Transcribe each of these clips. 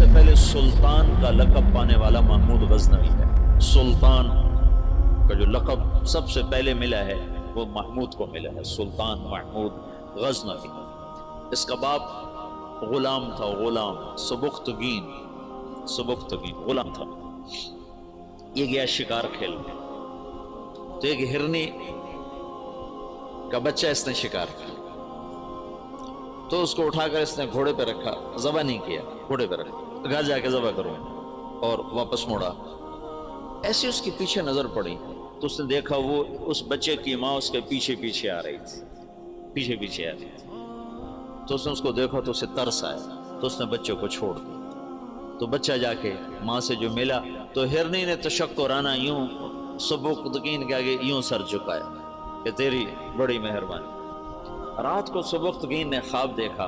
سے پہلے سلطان کا لقب پانے والا محمود غزنوی ہے۔ سلطان کا جو لقب سب سے پہلے ملا ہے وہ محمود کو ملا ہے، سلطان محمود غزنوی۔ اس کا باپ غلام تھا، غلام سبکتگین غلام تھا۔ یہ گیا شکار کھیلنے، تو ایک ہرنی کا بچہ اس نے شکار کیا، تو اس کو اٹھا کر اس نے گھوڑے پہ رکھا، ذبح نہیں کیا، گھوڑے پہ رکھا، گھر جا کے ذبح کروں، اور واپس موڑا۔ ایسے اس کے پیچھے نظر پڑی تو اس نے دیکھا وہ اس بچے کی ماں اس کے پیچھے پیچھے آ رہی تھی، تو اس نے اس کو دیکھا تو اسے ترس آیا، تو اس نے بچے کو چھوڑ دیا۔ تو بچہ جا کے ماں سے جو ملا تو ہرنی نے تشکرانہ یوں سبکتگین کے آگے یوں سر جھکایا کہ تیری بڑی مہربانی۔ رات کو سبکتگین نے خواب دیکھا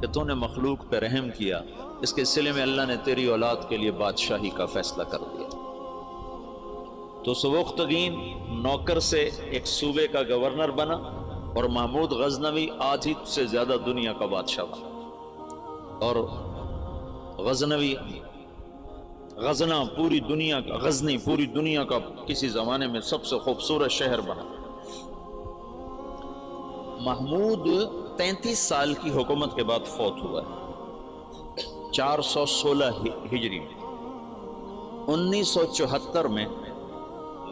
کہ تو نے مخلوق پہ رحم کیا، اس کے صلے میں اللہ نے تیری اولاد کے لیے بادشاہی کا فیصلہ کر دیا۔ تو سبکتگین نوکر سے ایک صوبے کا گورنر بنا، اور محمود غزنوی آدھی سے زیادہ دنیا کا بادشاہ بنا، اور غزنی پوری دنیا کا کسی زمانے میں سب سے خوبصورت شہر بنا۔ محمود 33 سال کی حکومت کے بعد فوت ہوا ہے، 416 ہجری میں۔ 1974 میں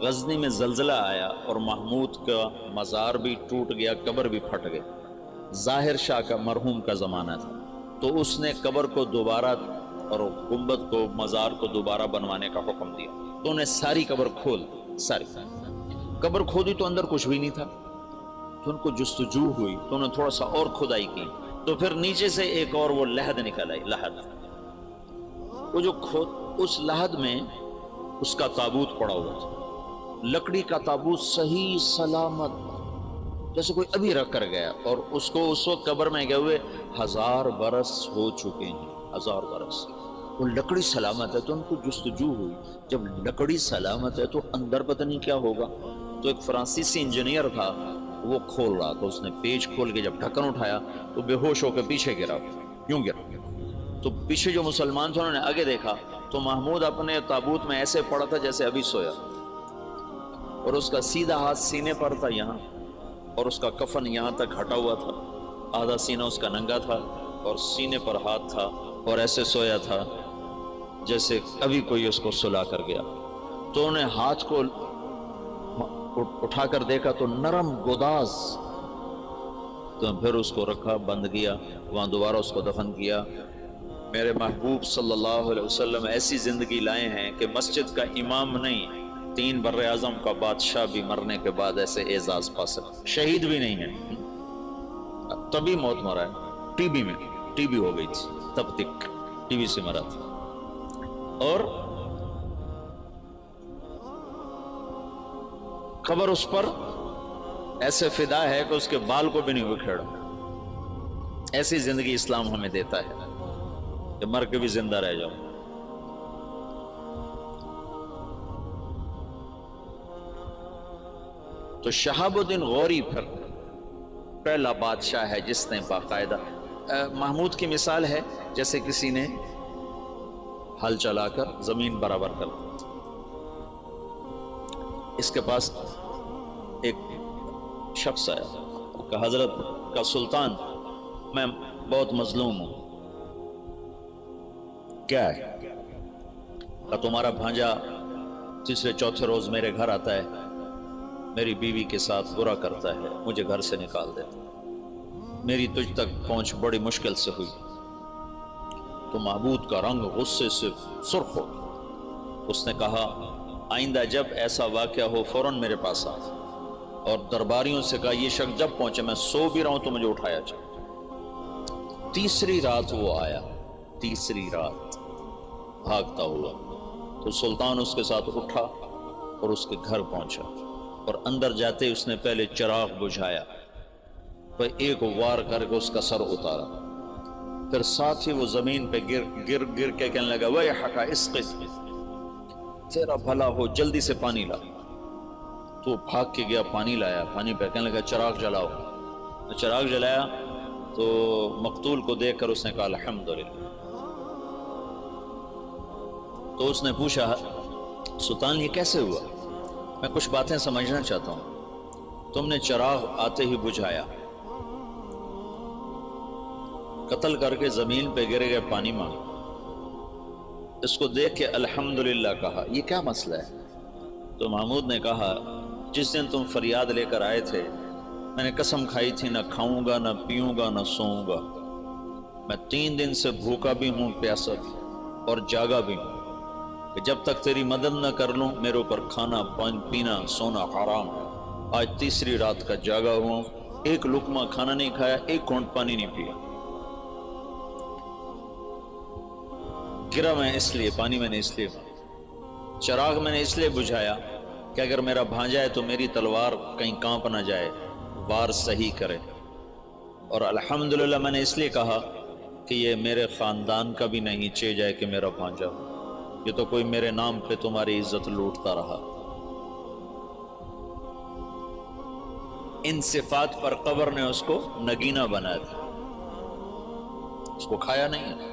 غزنی میں زلزلہ آیا اور محمود کا مزار بھی ٹوٹ گیا، قبر بھی پھٹ گئی۔ ظاہر شاہ کا مرحوم کا زمانہ تھا، تو اس نے قبر کو دوبارہ اور گنبد کو، مزار کو دوبارہ بنوانے کا حکم دیا۔ تو انہیں ساری قبر ساری قبر کھودی تو اندر کچھ بھی نہیں تھا، تو ان کو جستجو ہوئی تو انہوں نے تھوڑا سا اور کھدائی کی، تو پھر نیچے سے ایک اور وہ لحد نکل آئی، وہ جو اس لحد میں اس کا تابوت پڑا ہوا تھا، لکڑی کا تابوت صحیح سلامت، جیسے کوئی ابھی رکھ کر گیا، اور اس کو اس وقت قبر میں گئے ہوئے 1000 برس ہو چکے ہیں، 1000 برس۔ وہ لکڑی سلامت ہے تو ان کو جستجو ہوئی، جب لکڑی سلامت ہے تو اندر پتہ نہیں کیا ہوگا۔ تو ایک فرانسیسی انجینئر تھا، وہ کھول رہا تھا، اس نے پیچ کھول کے جب ڈھکن اٹھایا تو بے ہوش ہو کے پیچھے گرا، یوں گرا۔ تو پیچھے جو مسلمان تھے انہوں نے آگے دیکھا تو محمود اپنے تابوت میں ایسے پڑا تھا جیسے ابھی سویا، اور اس کا سیدھا ہاتھ سینے پر تھا یہاں، اور اس کا کفن یہاں تک ہٹا ہوا تھا، آدھا سینہ اس کا ننگا تھا اور سینے پر ہاتھ تھا، اور ایسے سویا تھا جیسے ابھی کوئی اس کو سلا کر گیا۔ تو انہیں ہاتھ کو اٹھا کر دیکھا تو نرم گداز، تو پھر اس کو رکھا، بند کیا، وہاں دوبارہ اس کو دفن کیا۔ میرے محبوب صلی اللہ علیہ وسلم ایسی زندگی لائے ہیں کہ مسجد کا امام نہیں، 3 بر اعظم کا بادشاہ بھی مرنے کے بعد ایسے اعزاز پا سکتا، شہید بھی نہیں ہے، تبھی موت مرا ہے، ٹی بی ہو گئی تھی، تب تک ٹی بی سے مرا تھا۔ اور قبر اس پر ایسے فدا ہے کہ اس کے بال کو بھی نہیں اکھیڑا۔ ایسی زندگی اسلام ہمیں دیتا ہے کہ مر کے بھی زندہ رہ جاؤ۔ تو شہاب الدین غوری پھر پہلا بادشاہ ہے جس نے باقاعدہ، محمود کی مثال ہے جیسے کسی نے ہل چلا کر زمین برابر کر دی۔ اس کے پاس ایک شخص آیا کہ حضرت کا سلطان، میں بہت مظلوم ہوں۔ کیا ہے؟ کہ تمہارا بھانجا تیسرے چوتھے روز میرے گھر آتا ہے، میری بیوی کے ساتھ برا کرتا ہے، مجھے گھر سے نکال دیتا، میری تجھ تک پہنچ بڑی مشکل سے ہوئی۔ تو معبود کا رنگ غصے سے سرخ ہو، اس نے کہا آئندہ جب ایسا واقعہ ہو فوراً میرے پاس آ، اور درباریوں سے کہا یہ شخص جب پہنچے، میں سو بھی رہا ہوں تو مجھے اٹھایا جائے۔ تیسری رات وہ آیا، تیسری رات بھاگتا ہوا، تو سلطان اس کے ساتھ اٹھا اور اس کے گھر پہنچا، اور اندر جاتے اس نے پہلے چراغ بجھایا، پھر ایک وار کر کے اس کا سر اتارا، پھر ساتھ ہی وہ زمین پہ گر کے کہنے لگا ویحک اسقِ، تیرا بھلا ہو جلدی سے پانی لا۔ تو بھاگ کے گیا، پانی لایا، پانی پہ کہنے لگا چراغ جلاؤ۔ چراغ جلایا تو مقتول کو دیکھ کر اس نے کہا الحمدللہ، تو اس نے پوچھا سلطان یہ کیسے ہوا؟ میں کچھ باتیں سمجھنا چاہتا ہوں۔ تم نے چراغ آتے ہی بجھایا، قتل کر کے زمین پہ گر گئے، پانی مانگا، اس کو دیکھ کے الحمدللہ کہا، یہ کیا مسئلہ ہے؟ تو محمود نے کہا جس دن تم فریاد لے کر آئے تھے میں نے قسم کھائی تھی نہ کھاؤں گا، نہ پیوں گا، نہ سوؤں گا۔ میں 3 دن سے بھوکا بھی ہوں، پیاسا بھی اور جاگا بھی ہوں کہ جب تک تیری مدد نہ کر لوں میرے اوپر کھانا پینا سونا حرام ہے۔ آج تیسری رات کا جاگا ہوا ہوں، ایک لقمہ کھانا نہیں کھایا، ایک گھونٹ پانی نہیں پیا۔ گرا میں اس لیے، پانی میں نے اس لیے، چراغ میں نے اس لیے بجھایا کہ اگر میرا بھانجا ہے تو میری تلوار کہیں کانپ نہ جائے، وار صحیح کرے، اور الحمدللہ میں نے اس لیے کہا کہ یہ میرے خاندان کا بھی نہیں چے جائے کہ میرا بھانجا ہو، یہ تو کوئی میرے نام پہ تمہاری عزت لوٹتا رہا۔ ان صفات پر قبر نے اس کو نگینہ بنا دیا، اس کو کھایا نہیں ہے۔